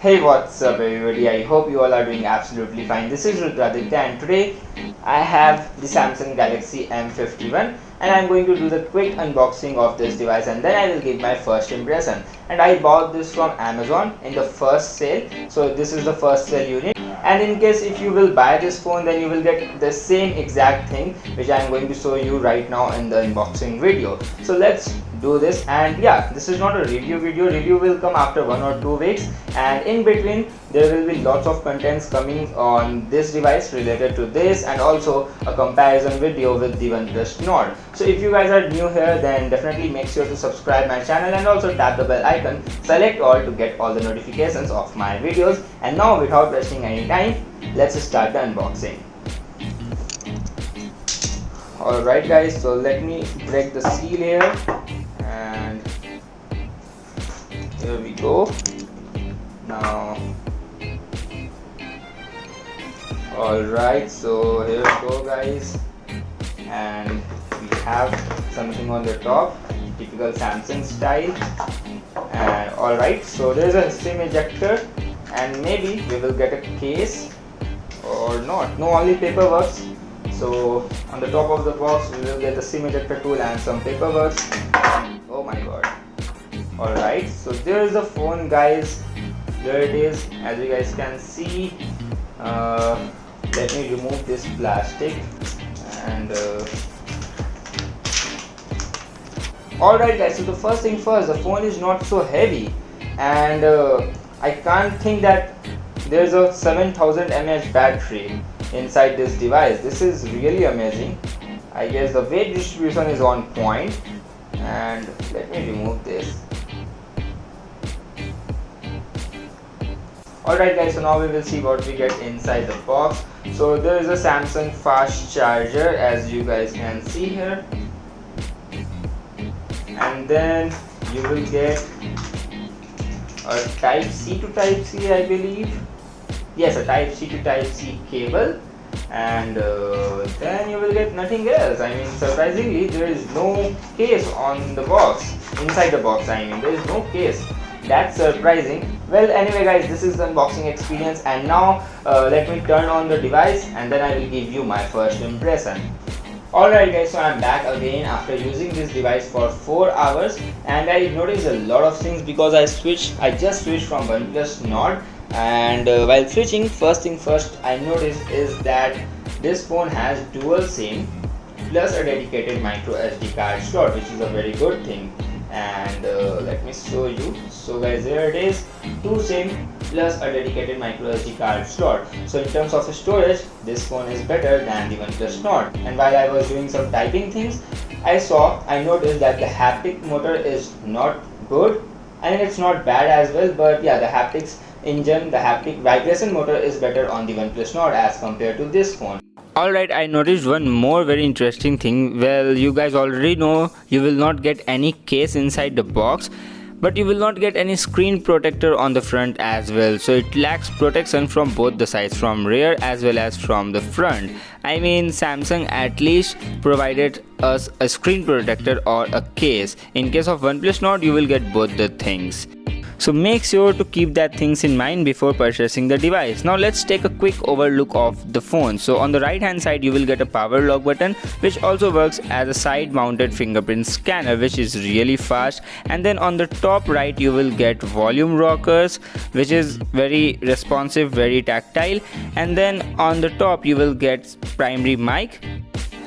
Hey, what's up everybody? I hope you all are doing absolutely fine. This is Rudraditya and today I have the Samsung Galaxy M51 and I'm going to do the quick unboxing of this device and then I will give my first impression. And I bought this from Amazon in the first sale. So this is the first sale unit. And in case if you will buy this phone, then you will get the same exact thing which I am going to show you right now in the unboxing video. So let's do this. And yeah, this is not a review video. Review will come after 1 or 2 weeks, and in between there will be lots of contents coming on this device related to this, and also a comparison video with the OnePlus Nord. So if you guys are new here, then definitely make sure to subscribe my channel and also tap the bell icon, select all to get all the notifications of my videos. And now without wasting any time, let's start the unboxing. Alright guys, so let me break the seal here, and here we go. Now alright, so here we go guys, and we have something on the top, typical Samsung style. And alright, so there is a SIM ejector, and maybe we will get a case or not. No, only paperwork. So on the top of the box we will get the SIM ejector tool and some paperwork. Oh my god. Alright, so there is the phone guys. There it is, as you guys can see. Let me remove this plastic and alright guys, so the first thing first, the phone is not so heavy, and I can't think that there's a 7000 mAh battery inside this device. This is really amazing. I guess the weight distribution is on point. And let me remove this. Alright guys, so now we will see what we get inside the box. So there is a Samsung fast charger, as you guys can see here, and then you will get a type C to type C, I believe. Yes, a type C to type C cable, and then you will get nothing else. I mean, surprisingly there is no case on the box, inside the box. I mean, there is no case. That's surprising. Well, anyway guys, this is the unboxing experience, and now let me turn on the device and then I will give you my first impression. Alright guys, so I'm back again after using this device for 4 hours, and I noticed a lot of things because I just switched from OnePlus Nord. And while switching, first thing first I noticed is that this phone has dual SIM plus a dedicated micro SD card slot, which is a very good thing. And let me show you. So guys, here it is, 2 SIM plus a dedicated micro SD card slot. So in terms of storage, this phone is better than the OnePlus Nord. And while I was doing some typing things, I noticed that the haptic motor is not good. I mean, it's not bad as well, but yeah, the haptics engine, the haptic vibration motor is better on the OnePlus Nord as compared to this phone. Alright, I noticed one more very interesting thing. Well, you guys already know you will not get any case inside the box, but you will not get any screen protector on the front as well. So it lacks protection from both the sides, from rear as well as from the front. I mean, Samsung at least provided us a screen protector or a case. In case of OnePlus Nord, you will get both the things. So make sure to keep that things in mind before purchasing the device. Now let's take a quick overlook of the phone. So on the right hand side you will get a power lock button, which also works as a side mounted fingerprint scanner, which is really fast. And then on the top right you will get volume rockers, which is very responsive, very tactile. And then on the top you will get primary mic.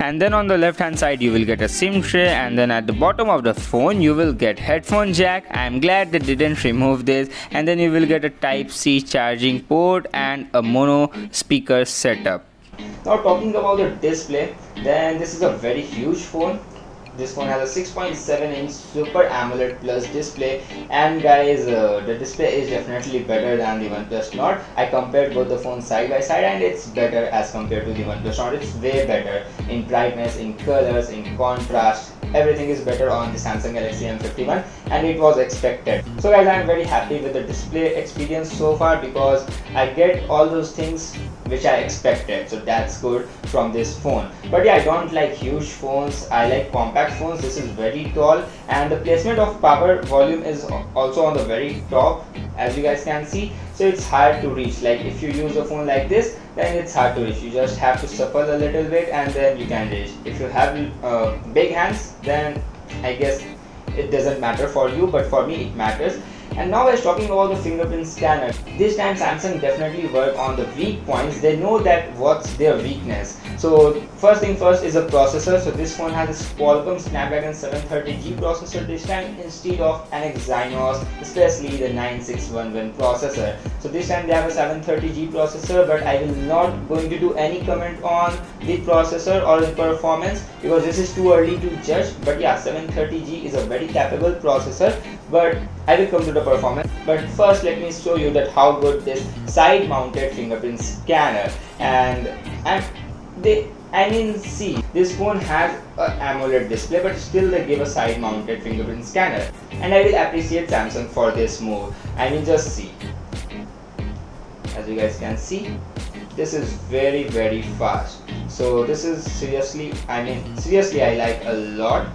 And then on the left hand side you will get a SIM tray, and then at the bottom of the phone you will get headphone jack. I am glad they didn't remove this. And then you will get a type C charging port and a mono speaker setup. Now talking about the display, then this is a very huge phone. This phone has a 6.7-inch Super AMOLED Plus display, and guys, the display is definitely better than the OnePlus Nord. I compared both the phones side by side, and it's better as compared to the OnePlus Nord. It's way better in brightness, in colors, in contrast. Everything is better on the Samsung Galaxy M51, and it was expected. So guys, I'm very happy with the display experience so far because I get all those things which I expected, so that's good. from this phone. But yeah, I don't like huge phones, I like compact phones. This is very tall, and the placement of power volume is also on the very top, as you guys can see. So it's hard to reach. Like if you use a phone like this, then it's hard to reach. You just have to shuffle a little bit and then you can reach. If you have big hands, then I guess it doesn't matter for you, but for me it matters. And now I was talking about the fingerprint scanner. This time Samsung definitely work on the weak points. They know that what's their weakness. So first thing first is a processor. So this phone has a Qualcomm Snapdragon 730G processor this time instead of an Exynos, especially the 9611 processor. So this time they have a 730G processor, but I will not going to do any comment on the processor or the performance because this is too early to judge. But yeah, 730G is a very capable processor, but I will come to the performance. But first let me show you that how good this side mounted fingerprint scanner. And see, this phone has an AMOLED display, but still they give a side mounted fingerprint scanner, and I will appreciate Samsung for this move. Just see, as you guys can see, this is very fast. So this is seriously I like a lot.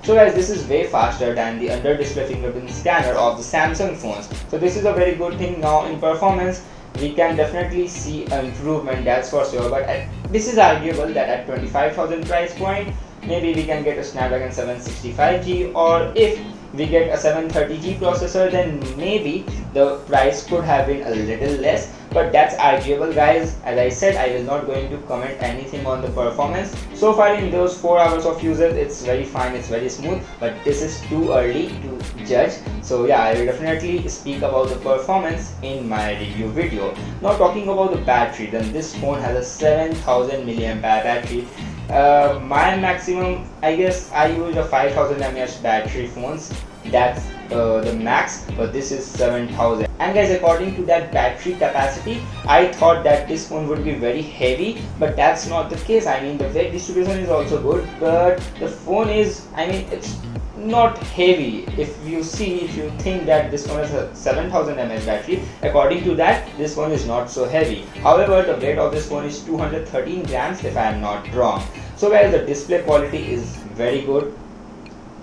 So guys, this is way faster than the under display fingerprint scanner of the Samsung phones. So this is a very good thing. Now in performance we can definitely see an improvement, that's for sure, but this is arguable that at 25,000 price point maybe we can get a Snapdragon 765G, or if we get a 730G processor, then maybe the price could have been a little less, but that's arguable guys. As I said, I will not going to comment anything on the performance. So far in those 4 hours of usage, it's very fine, it's very smooth, but this is too early to judge. So yeah, I will definitely speak about the performance in my review video. Now talking about the battery, then this phone has a 7000 mAh battery. My maximum, I guess I use a 5000 mAh battery phones, that's the max, but this is 7000. And guys, according to that battery capacity, I thought that this phone would be very heavy, but that's not the case. The weight distribution is also good, but the phone is, it's not heavy. If you think that this phone has a 7000 mAh battery, according to that this phone is not so heavy. However, the weight of this phone is 213 grams if I am not wrong. So guys, the display quality is very good.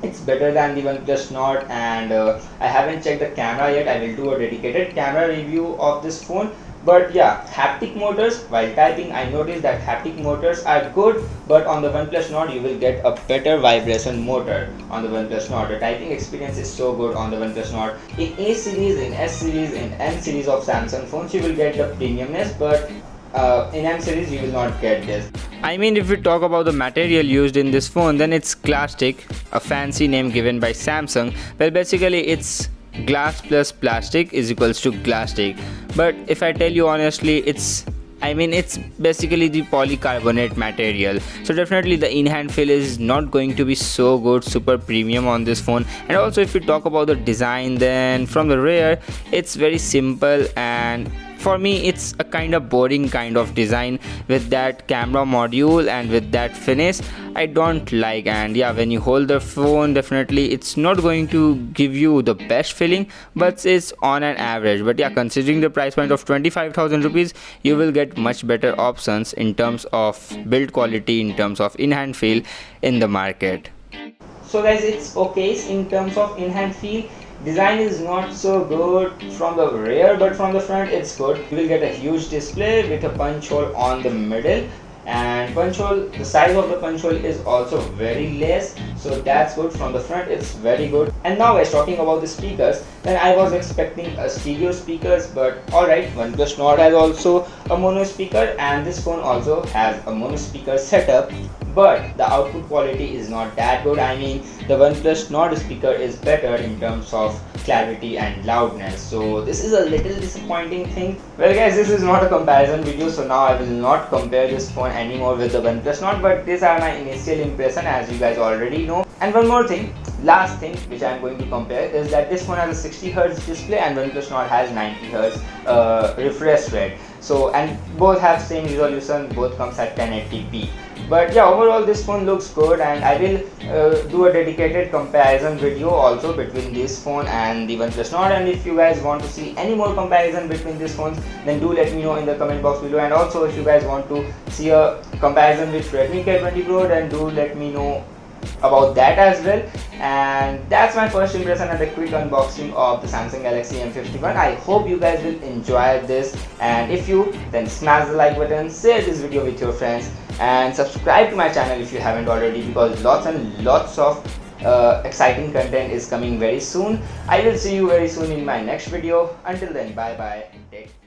It's better than the OnePlus Nord, and I haven't checked the camera yet. I will do a dedicated camera review of this phone. But yeah, haptic motors, while typing I noticed that haptic motors are good, but on the OnePlus Nord you will get a better vibration motor on the OnePlus Nord. The typing experience is so good on the OnePlus Nord. In A series, in S series, in M series of Samsung phones you will get the premiumness, but in M series you will not get this. If we talk about the material used in this phone, then it's Glastic, a fancy name given by Samsung. Well, basically it's glass plus plastic is equals to Glastic. But if I tell you honestly, it's basically the polycarbonate material. So definitely the in-hand feel is not going to be so good, super premium on this phone. And also if we talk about the design, then from the rear it's very simple, and for me it's a kind of boring kind of design with that camera module and with that finish. I don't like, and yeah, when you hold the phone, definitely it's not going to give you the best feeling, but it's on an average. But yeah, considering the price point of 25,000 rupees, you will get much better options in terms of build quality, in terms of in-hand feel in the market. So guys, it's okay in terms of in-hand feel. Design is not so good from the rear, but from the front it's good. You will get a huge display with a punch hole on the middle, and punch hole, the size of the punch hole is also very less, so that's good. From the front it's very good. And now guys, talking about the speakers, then I was expecting a stereo speakers, but alright, OnePlus Nord has also a mono speaker, and this phone also has a mono speaker setup, but the output quality is not that good. The OnePlus Nord speaker is better in terms of clarity and loudness, so this is a little disappointing thing. Well guys, this is not a comparison video, so now I will not compare this phone anymore with the OnePlus Nord, but these are my initial impression, as you guys already know. And one more thing, last thing which I am going to compare is that this phone has a 60Hz display and OnePlus Nord has 90Hz refresh rate. So, and both have same resolution, both comes at 1080p. But yeah, overall this phone looks good, and I will do a dedicated comparison video also between this phone and the OnePlus Nord. And if you guys want to see any more comparison between these phones, then do let me know in the comment box below. And also if you guys want to see a comparison with Redmi K20 Pro, then do let me know about that as well. And that's my first impression and a quick unboxing of the Samsung Galaxy M51. I hope you guys will enjoy this, and if you, then smash the like button, share this video with your friends, and subscribe to my channel if you haven't already, because lots and lots of exciting content is coming very soon. I will see you very soon in my next video. Until then, bye bye. Take care.